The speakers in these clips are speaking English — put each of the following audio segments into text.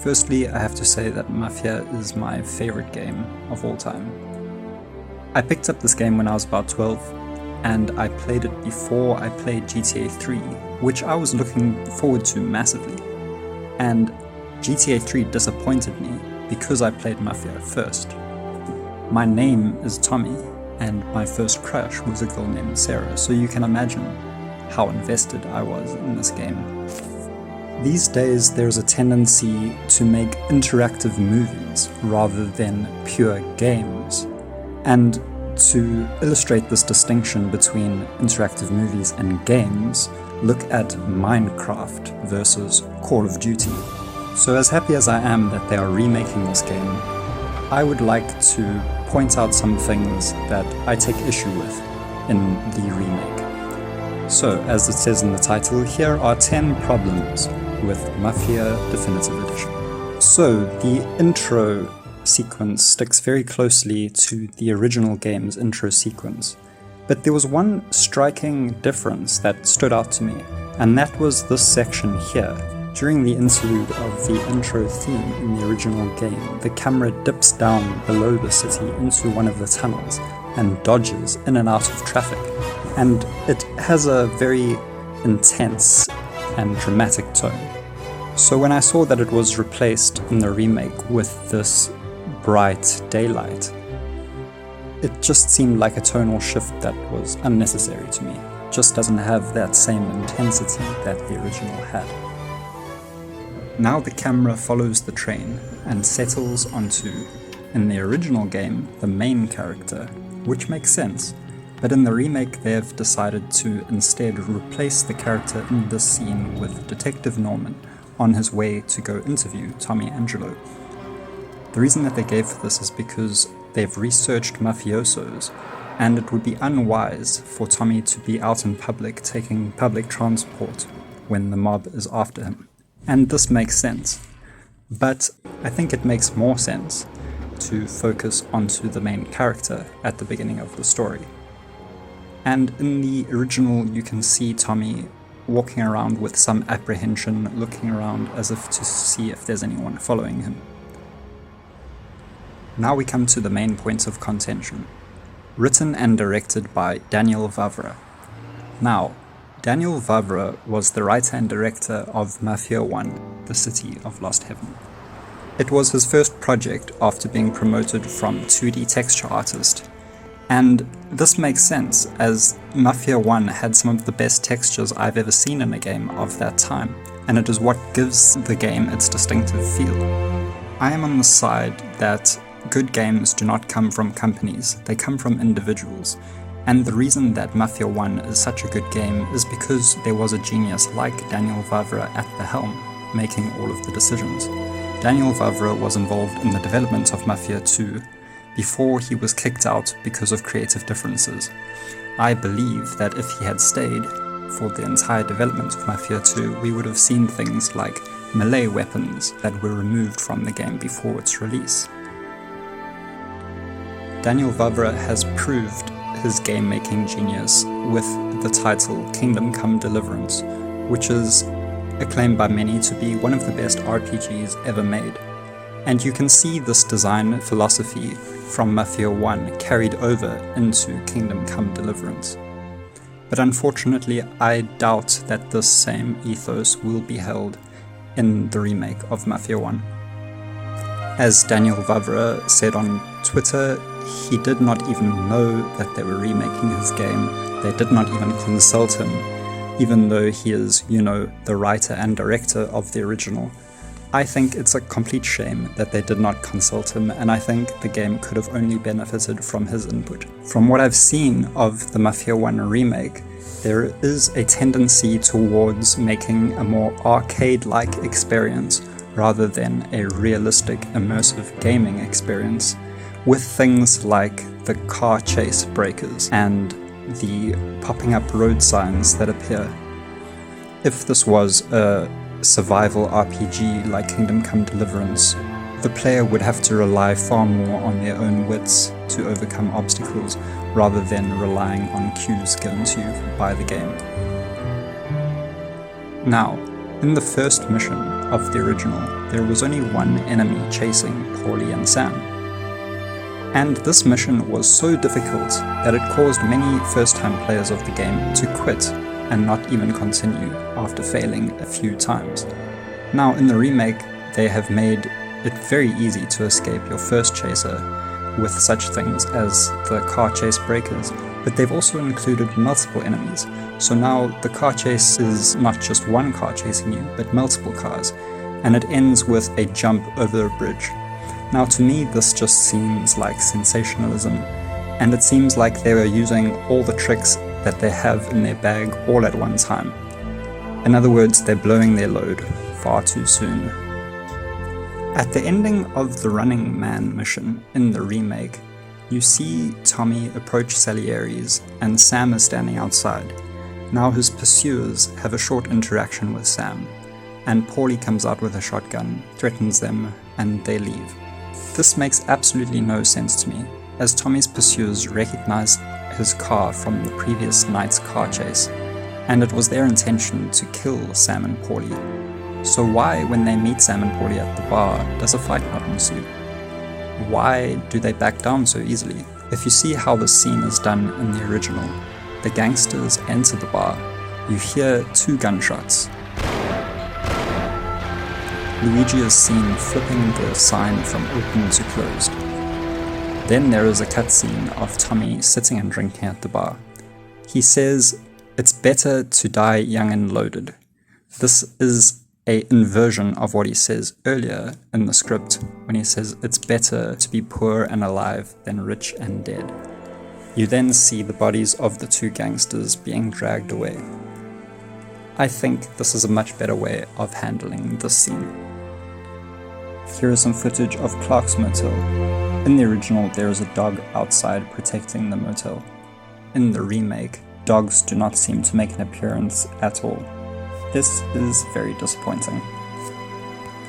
Firstly, I have to say that Mafia is my favorite game of all time. I picked up this game when I was about 12, and I played it before I played GTA 3, which I was looking forward to massively. And GTA 3 disappointed me because I played Mafia first. My name is Tommy, and my first crush was a girl named Sarah, so you can imagine how invested I was in this game. These days there's a tendency to make interactive movies rather than pure games, and to illustrate this distinction between interactive movies and games, look at Minecraft versus Call of Duty. So as happy as I am that they are remaking this game, I would like to point out some things that I take issue with in the remake. So, as it says in the title, here are 10 problems with Mafia Definitive Edition. So, the intro sequence sticks very closely to the original game's intro sequence, but there was one striking difference that stood out to me, and that was this section here. During the interlude of the intro theme in the original game, the camera dips down below the city into one of the tunnels and dodges in and out of traffic, and it has a very intense and dramatic tone. So when I saw that it was replaced in the remake with this bright daylight, it just seemed like a tonal shift that was unnecessary to me. It just doesn't have that same intensity that the original had. Now the camera follows the train and settles onto, in the original game, the main character, which makes sense, but in the remake they have decided to instead replace the character in this scene with Detective Norman on his way to go interview Tommy Angelo. The reason that they gave for this is because they've researched mafiosos, and it would be unwise for Tommy to be out in public taking public transport when the mob is after him. And this makes sense, but I think it makes more sense to focus onto the main character at the beginning of the story. And in the original you can see Tommy walking around with some apprehension, looking around as if to see if there's anyone following him. Now we come to the main points of contention. Written and directed by Daniel Vavra. Now, Daniel Vavra was the writer and director of Mafia 1, The City of Lost Heaven. It was his first project after being promoted from 2D texture artist, and this makes sense as Mafia 1 had some of the best textures I've ever seen in a game of that time, and it is what gives the game its distinctive feel. I am on the side that good games do not come from companies, they come from individuals. And the reason that Mafia 1 is such a good game is because there was a genius like Daniel Vavra at the helm, making all of the decisions. Daniel Vavra was involved in the development of Mafia 2 before he was kicked out because of creative differences. I believe that if he had stayed for the entire development of Mafia 2, we would have seen things like melee weapons that were removed from the game before its release. Daniel Vavra has proved his game-making genius with the title Kingdom Come Deliverance, which is acclaimed by many to be one of the best RPGs ever made. And you can see this design philosophy from Mafia 1 carried over into Kingdom Come Deliverance. But unfortunately, I doubt that this same ethos will be held in the remake of Mafia 1. As Daniel Vavra said on Twitter, he did not even know that they were remaking his game. They did not even consult him, even though he is, the writer and director of the original. I think it's a complete shame that they did not consult him, and I think the game could have only benefited from his input. From what I've seen of the Mafia 1 remake, there is a tendency towards making a more arcade-like experience rather than a realistic, immersive gaming experience, with things like the car chase breakers and the popping up road signs that appear. If this was a survival RPG like Kingdom Come Deliverance, the player would have to rely far more on their own wits to overcome obstacles rather than relying on cues given to you by the game. Now, In the first mission of the original, there was only one enemy chasing Paulie and Sam. And this mission was so difficult that it caused many first-time players of the game to quit and not even continue after failing a few times. Now in the remake, they have made it very easy to escape your first chaser with such things as the car chase breakers, but they've also included multiple enemies. So now the car chase is not just one car chasing you, but multiple cars, and it ends with a jump over a bridge. Now to me this just seems like sensationalism, and it seems like they are using all the tricks that they have in their bag all at one time. In other words, they're blowing their load far too soon. At the ending of the Running Man mission in the remake, you see Tommy approach Salieri's and Sam is standing outside. Now his pursuers have a short interaction with Sam, and Paulie comes out with a shotgun, threatens them, and they leave. This makes absolutely no sense to me, as Tommy's pursuers recognize his car from the previous night's car chase, and it was their intention to kill Sam and Paulie. So why, when they meet Sam and Paulie at the bar, does a fight not ensue? Why do they back down so easily? If you see how this scene is done in the original, the gangsters enter the bar, you hear 2 gunshots. Luigi is seen flipping the sign from open to closed. Then there is a cutscene of Tommy sitting and drinking at the bar. He says, "It's better to die young and loaded." This is an inversion of what he says earlier in the script when he says it's better to be poor and alive than rich and dead. You then see the bodies of the 2 gangsters being dragged away. I think this is a much better way of handling this scene. Here is some footage of Clark's motel. In the original, there is a dog outside protecting the motel. In the remake, dogs do not seem to make an appearance at all. This is very disappointing.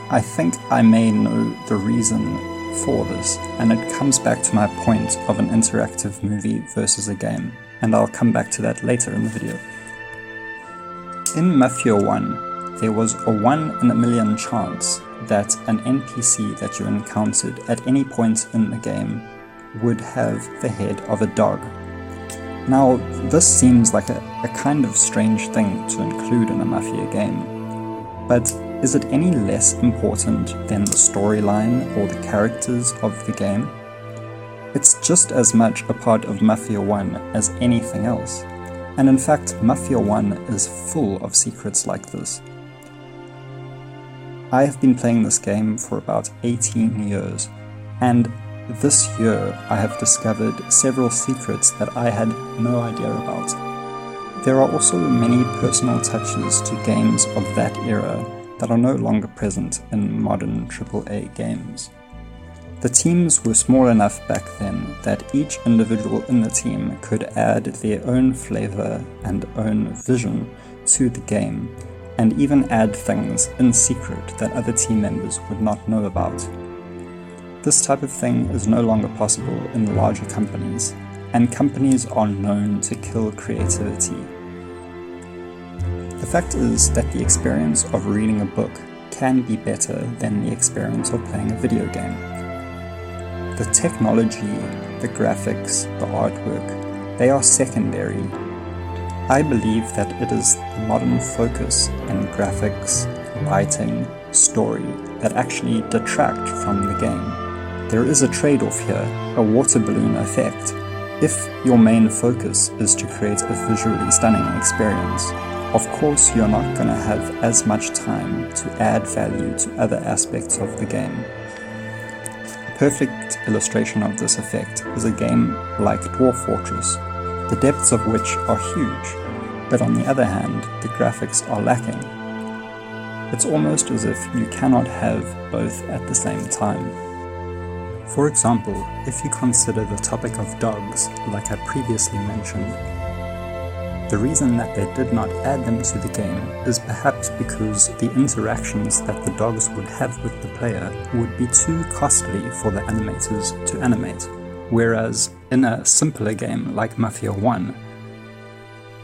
I think I may know the reason for this, and it comes back to my point of an interactive movie versus a game, and I'll come back to that later in the video. In Mafia 1, there was a 1 in a million chance that an NPC that you encountered at any point in the game would have the head of a dog. Now, this seems like a kind of strange thing to include in a Mafia game, but is it any less important than the storyline or the characters of the game? It's just as much a part of Mafia 1 as anything else, and in fact, Mafia 1 is full of secrets like this. I have been playing this game for about 18 years, and this year I have discovered several secrets that I had no idea about. There are also many personal touches to games of that era that are no longer present in modern AAA games. The teams were small enough back then that each individual in the team could add their own flavor and own vision to the game, and even add things in secret that other team members would not know about. This type of thing is no longer possible in larger companies, and companies are known to kill creativity. The fact is that the experience of reading a book can be better than the experience of playing a video game. The technology, the graphics, the artwork, they are secondary. I believe that it is the modern focus in graphics, lighting, story that actually detract from the game. There is a trade-off here, a water balloon effect. If your main focus is to create a visually stunning experience, of course you're not going to have as much time to add value to other aspects of the game. A perfect illustration of this effect is a game like Dwarf Fortress, the depths of which are huge, but on the other hand, the graphics are lacking. It's almost as if you cannot have both at the same time. For example, if you consider the topic of dogs, like I previously mentioned, the reason that they did not add them to the game is perhaps because the interactions that the dogs would have with the player would be too costly for the animators to animate, whereas in a simpler game like Mafia 1,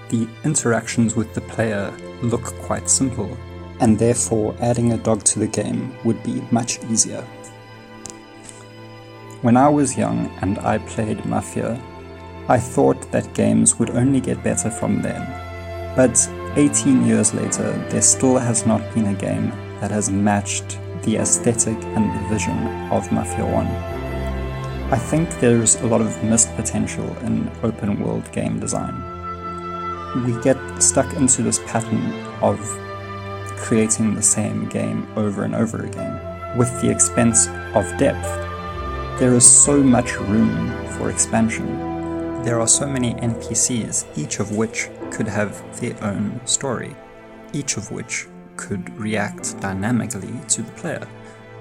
the interactions with the player look quite simple, and therefore adding a dog to the game would be much easier. When I was young and I played Mafia, I thought that games would only get better from then. But 18 years later, there still has not been a game that has matched the aesthetic and the vision of Mafia 1. I think there's a lot of missed potential in open world game design. We get stuck into this pattern of creating the same game over and over again, with the expense of depth. There is so much room for expansion. There are so many NPCs, each of which could have their own story, each of which could react dynamically to the player.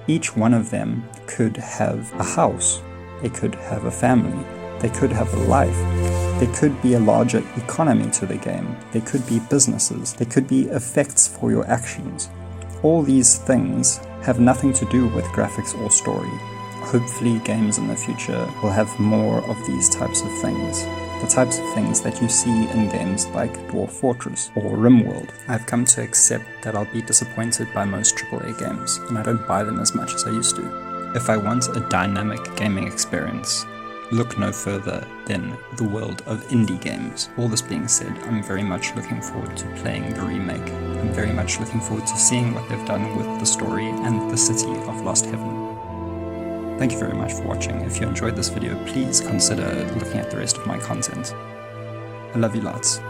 Each one of them could have a house, they could have a family, they could have a life, there could be a larger economy to the game, there could be businesses, there could be effects for your actions. All these things have nothing to do with graphics or story. Hopefully games in the future will have more of these types of things. The types of things that you see in games like Dwarf Fortress or RimWorld. I've come to accept that I'll be disappointed by most AAA games, and I don't buy them as much as I used to. If I want a dynamic gaming experience, look no further than the world of indie games. All this being said, I'm very much looking forward to playing the remake. I'm very much looking forward to seeing what they've done with the story and the city of Lost Heaven. Thank you very much for watching. If you enjoyed this video, please consider looking at the rest of my content. I love you lots.